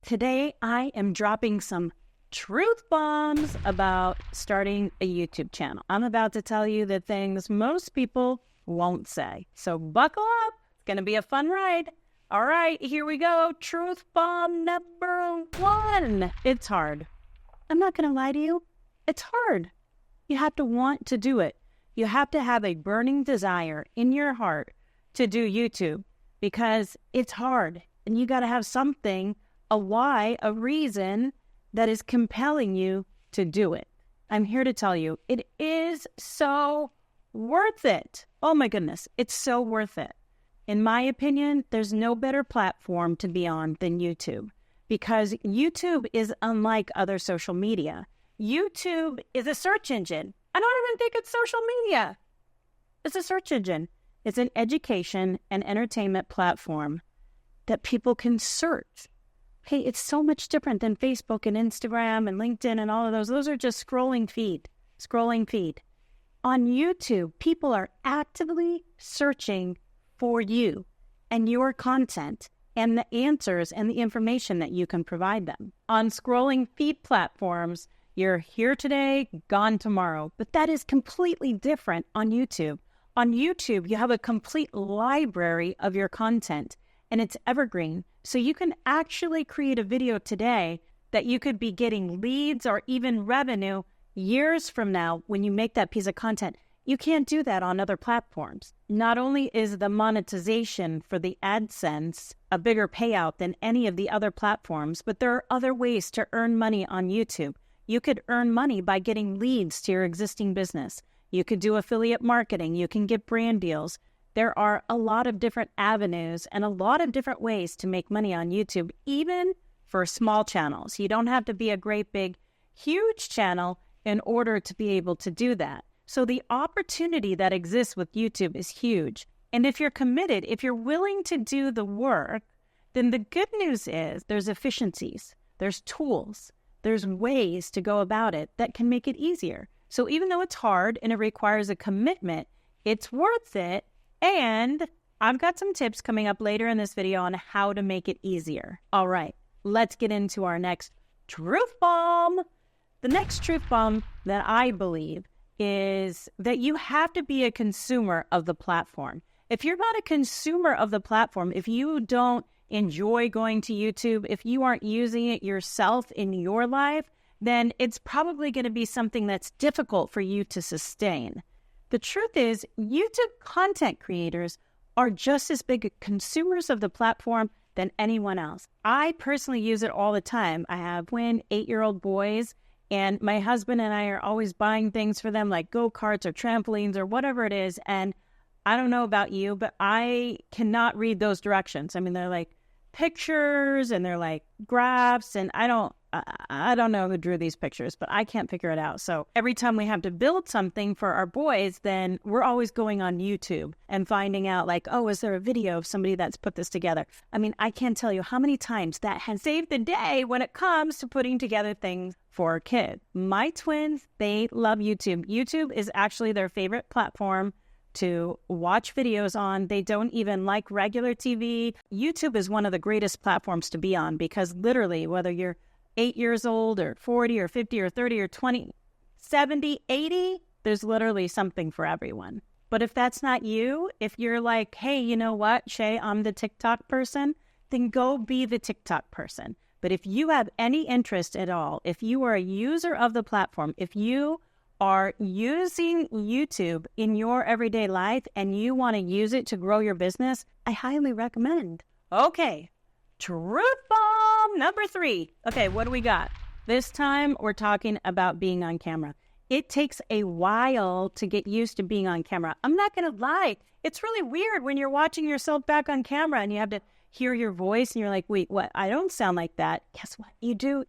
Today, I am dropping some truth bombs about starting a YouTube channel. I'm about to tell you the things most people won't say. So buckle up. It's going to be a fun ride. All right, here we go. Truth bomb number 1. It's hard. I'm not going to lie to you. It's hard. You have to want to do it. You have to have a burning desire in your heart to do YouTube because it's hard. And you got to have something, a why, a reason that is compelling you to do it. I'm here to tell you, it is so worth it. Oh my goodness, it's so worth it. In my opinion, there's no better platform to be on than YouTube because YouTube is unlike other social media. YouTube is a search engine. I don't even think it's social media. It's a search engine. It's an education and entertainment platform that people can search. Hey, it's so much different than Facebook and Instagram and LinkedIn and all of those. Those are just scrolling feed. On YouTube, people are actively searching for you and your content and the answers and the information that you can provide them. On scrolling feed platforms, you're here today, gone tomorrow. But that is completely different on YouTube. On YouTube, you have a complete library of your content and it's evergreen. So you can actually create a video today that you could be getting leads or even revenue years from now when you make that piece of content. You can't do that on other platforms. Not only is the monetization for the AdSense a bigger payout than any of the other platforms, but there are other ways to earn money on YouTube. You could earn money by getting leads to your existing business. You could do affiliate marketing. You can get brand deals. There are a lot of different avenues and a lot of different ways to make money on YouTube, even for small channels. You don't have to be a great, big, huge channel in order to be able to do that. So the opportunity that exists with YouTube is huge. And if you're committed, if you're willing to do the work, then the good news is there's efficiencies, there's tools, there's ways to go about it that can make it easier. So even though it's hard and it requires a commitment, it's worth it. And I've got some tips coming up later in this video on how to make it easier. All right, let's get into our next truth bomb. The next truth bomb that I believe is that you have to be a consumer of the platform. If you're not a consumer of the platform, if you don't enjoy going to YouTube, if you aren't using it yourself in your life, then it's probably going to be something that's difficult for you to sustain. The truth is, YouTube content creators are just as big consumers of the platform than anyone else. I personally use it all the time. I have 8-year-old boys, and my husband and I are always buying things for them like go-karts or trampolines or whatever it is. And I don't know about you, but I cannot read those directions. I mean, they're like pictures and they're like graphs, and I don't know who drew these pictures, but I can't figure it out. So every time we have to build something for our boys, then we're always going on YouTube and finding out like, oh, is there a video of somebody that's put this together? I mean, I can't tell you how many times that has saved the day when it comes to putting together things for a kid. My twins, they love YouTube. YouTube is actually their favorite platform to watch videos on. They don't even like regular TV. YouTube is one of the greatest platforms to be on because literally, whether you're 8 years old or 40 or 50 or 30 or 20, 70, 80, there's literally something for everyone. But if that's not you, if you're like, hey, you know what, Chey, I'm the TikTok person, then go be the TikTok person. But if you have any interest at all, if you are a user of the platform, if you are using YouTube in your everyday life and you want to use it to grow your business, I highly recommend. Okay, truth bomb number 3. Okay, what do we got? This time we're talking about being on camera. It takes a while to get used to being on camera. I'm not going to lie. It's really weird when you're watching yourself back on camera and you have to hear your voice and you're like, wait, what? I don't sound like that. Guess what? You do.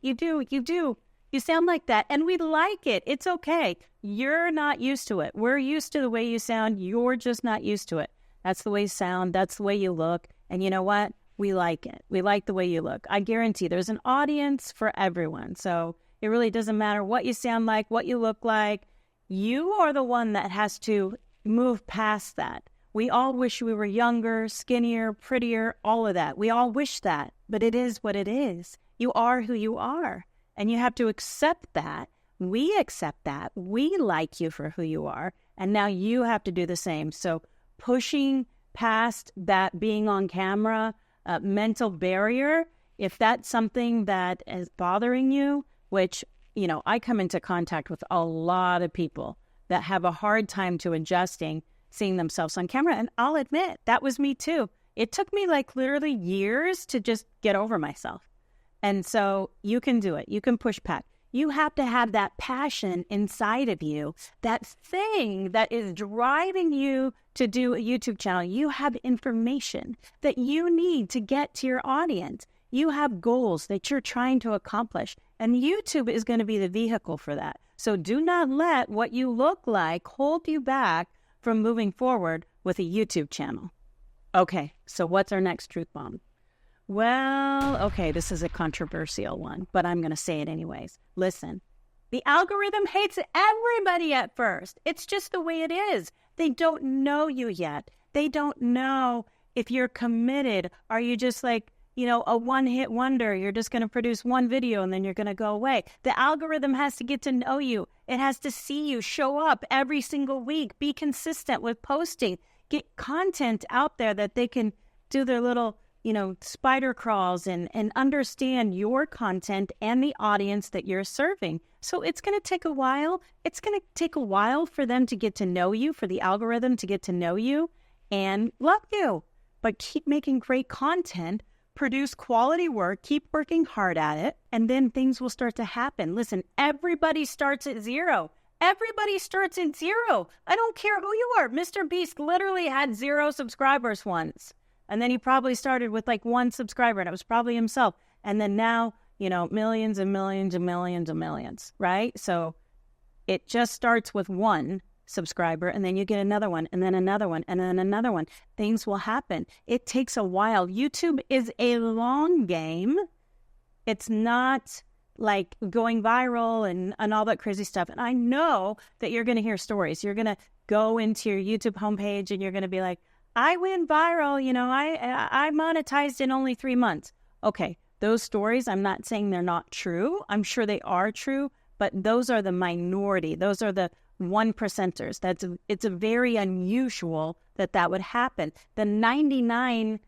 You sound like that, and we like it. It's okay. You're not used to it. We're used to the way you sound. You're just not used to it. That's the way you sound. That's the way you look. And you know what? We like it. We like the way you look. I guarantee there's an audience for everyone. So it really doesn't matter what you sound like, what you look like. You are the one that has to move past that. We all wish we were younger, skinnier, prettier, all of that. We all wish that, but it is what it is. You are who you are, and you have to accept that. We accept that. We like you for who you are, and now you have to do the same. So pushing past that being on camera mental barrier, if that's something that is bothering you, which, I come into contact with a lot of people that have a hard time to adjusting seeing themselves on camera. And I'll admit, that was me too. It took me like literally years to just get over myself. And so you can do it. You can push back. You have to have that passion inside of you, that thing that is driving you to do a YouTube channel. You have information that you need to get to your audience. You have goals that you're trying to accomplish, and YouTube is going to be the vehicle for that. So do not let what you look like hold you back from moving forward with a YouTube channel. Okay, so what's our next truth bomb? Well, okay, this is a controversial one, but I'm going to say it anyways. Listen, the algorithm hates everybody at first. It's just the way it is. They don't know you yet. They don't know if you're committed. Are you just like, a one-hit wonder? You're just going to produce one video and then you're going to go away. The algorithm has to get to know you. It has to see you show up every single week. Be consistent with posting. Get content out there that they can do their little spider crawls and understand your content and the audience that you're serving. So it's going to take a while. It's going to take a while for them to get to know you, for the algorithm to get to know you and love you. But keep making great content, produce quality work, keep working hard at it, and then things will start to happen. Listen, everybody starts at zero. Everybody starts at zero. I don't care who you are. Mr. Beast literally had 0 subscribers once. And then he probably started with like 1 subscriber, and it was probably himself. And then now, millions and millions and millions and millions, right? So it just starts with 1 subscriber, and then you get another one, and then another one, and then another one. Things will happen. It takes a while. YouTube is a long game. It's not like going viral and all that crazy stuff. And I know that you're going to hear stories. You're going to go into your YouTube homepage, and you're going to be like, I went viral, I monetized in only 3 months. Okay, those stories, I'm not saying they're not true. I'm sure they are true, but those are the minority. Those are the 1%ers. It's a very unusual that would happen. The 99,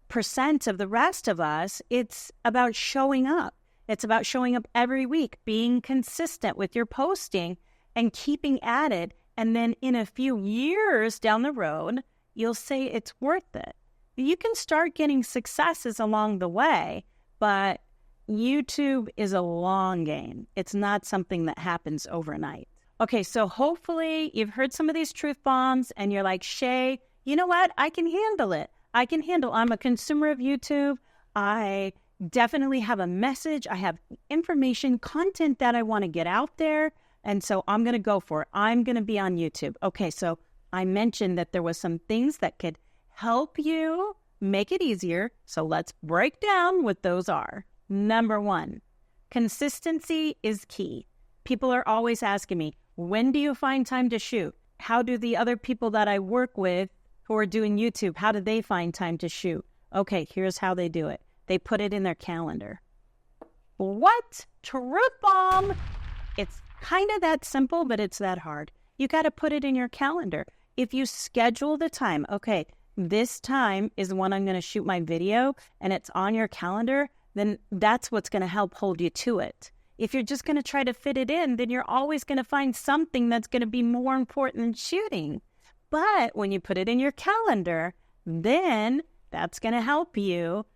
percent of the rest of us, it's about showing up. It's about showing up every week, being consistent with your posting and keeping at it. And then in a few years down the road, you'll say it's worth it. You can start getting successes along the way, but YouTube is a long game. It's not something that happens overnight. Okay, so hopefully you've heard some of these truth bombs and you're like, Chey, you know what? I can handle it. I'm a consumer of YouTube. I definitely have a message. I have information, content that I want to get out there. And so I'm going to go for it. I'm going to be on YouTube. Okay, so I mentioned that there was some things that could help you make it easier. So let's break down what those are. Number 1, consistency is key. People are always asking me, when do you find time to shoot? How do the other people that I work with who are doing YouTube, how do they find time to shoot? Okay, here's how they do it. They put it in their calendar. What? Truth bomb! It's kind of that simple, but it's that hard. You got to put it in your calendar. If you schedule the time, okay, this time is when I'm going to shoot my video, and it's on your calendar, then that's what's going to help hold you to it. If you're just going to try to fit it in, then you're always going to find something that's going to be more important than shooting. But when you put it in your calendar, then that's going to help you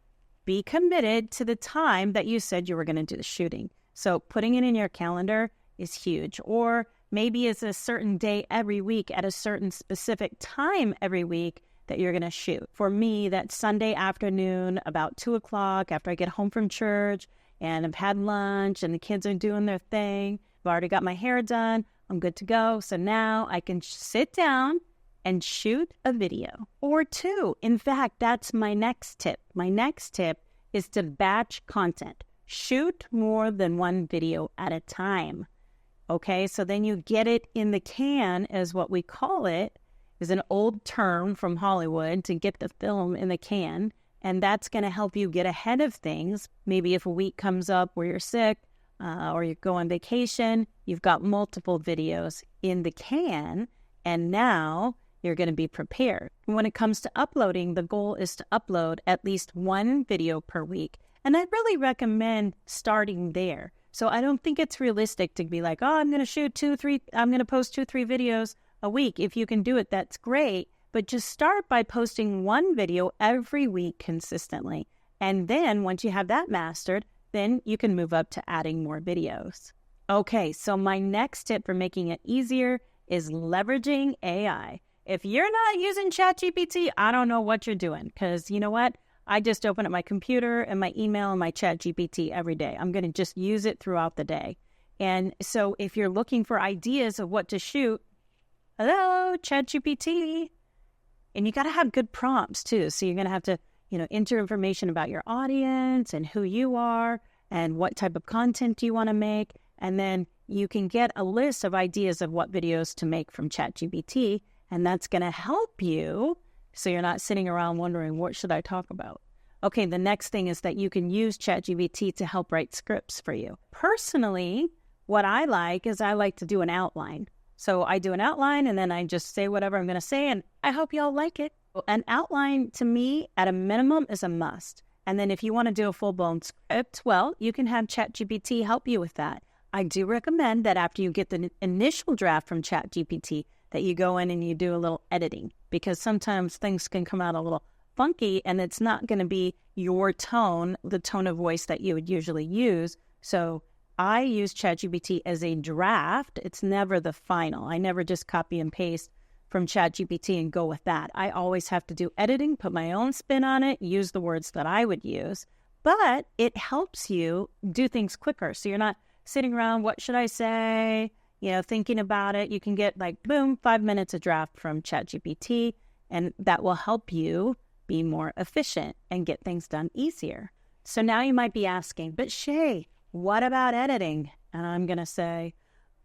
be committed to the time that you said you were going to do the shooting. So putting it in your calendar is huge. Or maybe it's a certain day every week at a certain specific time every week that you're going to shoot. For me, that's Sunday afternoon, about 2 o'clock after I get home from church and I've had lunch and the kids are doing their thing. I've already got my hair done. I'm good to go. So now I can sit down and shoot a video or 2. In fact, that's my next tip. My next tip is to batch content. Shoot more than 1 video at a time. Okay, so then you get it in the can, as what we call it, is an old term from Hollywood, to get the film in the can. And that's going to help you get ahead of things. Maybe if a week comes up where you're sick or you go on vacation, you've got multiple videos in the can, and now you're going to be prepared. When it comes to uploading, the goal is to upload at least one video per week. And I really recommend starting there. So I don't think it's realistic to be like, oh, I'm going to post 2-3 videos a week. If you can do it, that's great. But just start by posting one video every week consistently. And then once you have that mastered, then you can move up to adding more videos. Okay, so my next tip for making it easier is leveraging AI. If you're not using ChatGPT, I don't know what you're doing, because you know what? I just open up my computer and my email and my ChatGPT every day. I'm going to just use it throughout the day. And so if you're looking for ideas of what to shoot, hello, ChatGPT. And you got to have good prompts too. So you're going to have to, enter information about your audience and who you are and what type of content you want to make. And then you can get a list of ideas of what videos to make from ChatGPT. And that's going to help you so you're not sitting around wondering, what should I talk about? Okay, the next thing is that you can use ChatGPT to help write scripts for you. Personally, what I like to do an outline. So I do an outline and then I just say whatever I'm going to say, and I hope y'all like it. An outline to me at a minimum is a must. And then if you want to do a full-blown script, well, you can have ChatGPT help you with that. I do recommend that after you get the initial draft from ChatGPT, that you go in and you do a little editing, because sometimes things can come out a little funky and it's not going to be your tone, the tone of voice that you would usually use. So I use ChatGPT as a draft. It's never the final. I never just copy and paste from ChatGPT and go with that. I always have to do editing, put my own spin on it, use the words that I would use. But it helps you do things quicker. So you're not sitting around, what should I say? Thinking about it. You can get boom, 5 minutes of draft from ChatGPT, and that will help you be more efficient and get things done easier. So now you might be asking, but Chey, what about editing? And I'm going to say,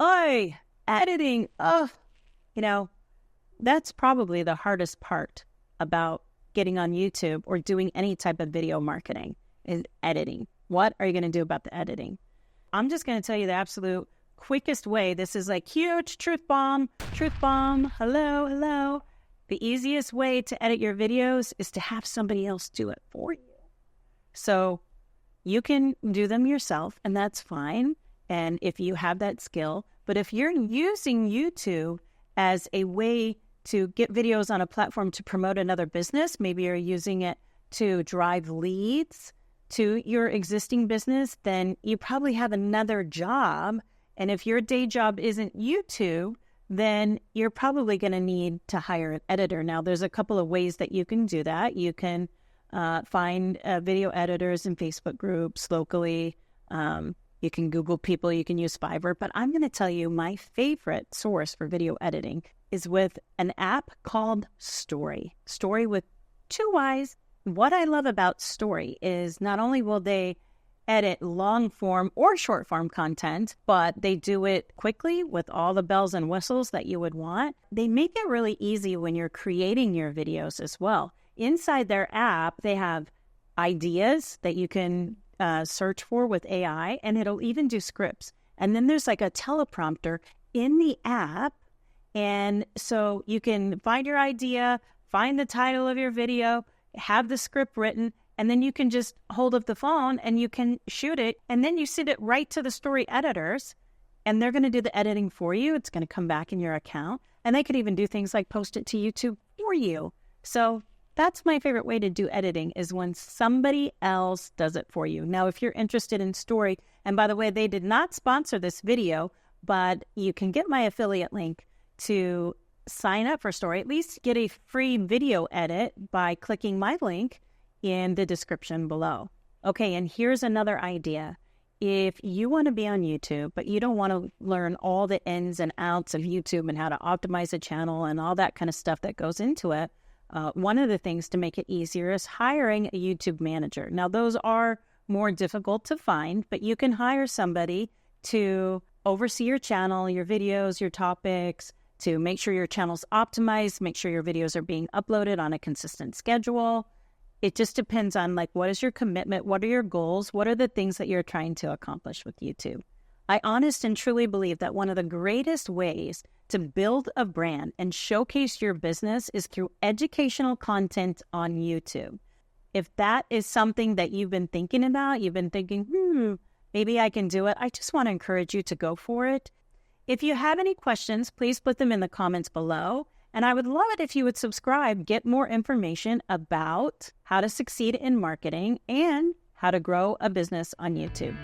oi, editing, that's probably the hardest part about getting on YouTube or doing any type of video marketing is editing. What are you going to do about the editing? I'm just going to tell you the absolute quickest way. This is huge truth bomb, hello. The easiest way to edit your videos is to have somebody else do it for you. So you can do them yourself, and that's fine. And if you have that skill, but if you're using YouTube as a way to get videos on a platform to promote another business, maybe you're using it to drive leads to your existing business, then you probably have another job. And if your day job isn't YouTube, then you're probably going to need to hire an editor. Now, there's a couple of ways that you can do that. You can find video editors in Facebook groups locally. You can Google people. You can use Fiverr. But I'm going to tell you my favorite source for video editing is with an app called Story. Story with 2 Y's. What I love about Story is not only will they edit long form or short form content, but they do it quickly with all the bells and whistles that you would want. They make it really easy when you're creating your videos as well. Inside their app, they have ideas that you can search for with AI, and it'll even do scripts. And then there's a teleprompter in the app. And so you can find your idea, find the title of your video, have the script written, and then you can just hold up the phone and you can shoot it. And then you send it right to the Story editors, and they're going to do the editing for you. It's going to come back in your account. And they could even do things like post it to YouTube for you. So that's my favorite way to do editing, is when somebody else does it for you. Now, if you're interested in Story, and by the way, they did not sponsor this video, but you can get my affiliate link to sign up for Story, at least get a free video edit by clicking my link in the description below. Okay, and here's another idea. If you want to be on YouTube, but you don't want to learn all the ins and outs of YouTube and how to optimize a channel and all that kind of stuff that goes into it, one of the things to make it easier is hiring a YouTube manager. Now, those are more difficult to find, but you can hire somebody to oversee your channel, your videos, your topics, to make sure your channel's optimized, make sure your videos are being uploaded on a consistent schedule. It just depends on like, what is your commitment? What are your goals? What are the things that you're trying to accomplish with YouTube? I honest and truly believe that one of the greatest ways to build a brand and showcase your business is through educational content on YouTube. If that is something that you've been thinking about, you've been thinking, maybe I can do it, I just want to encourage you to go for it. If you have any questions, please put them in the comments below. And I would love it if you would subscribe, get more information about how to succeed in marketing and how to grow a business on YouTube.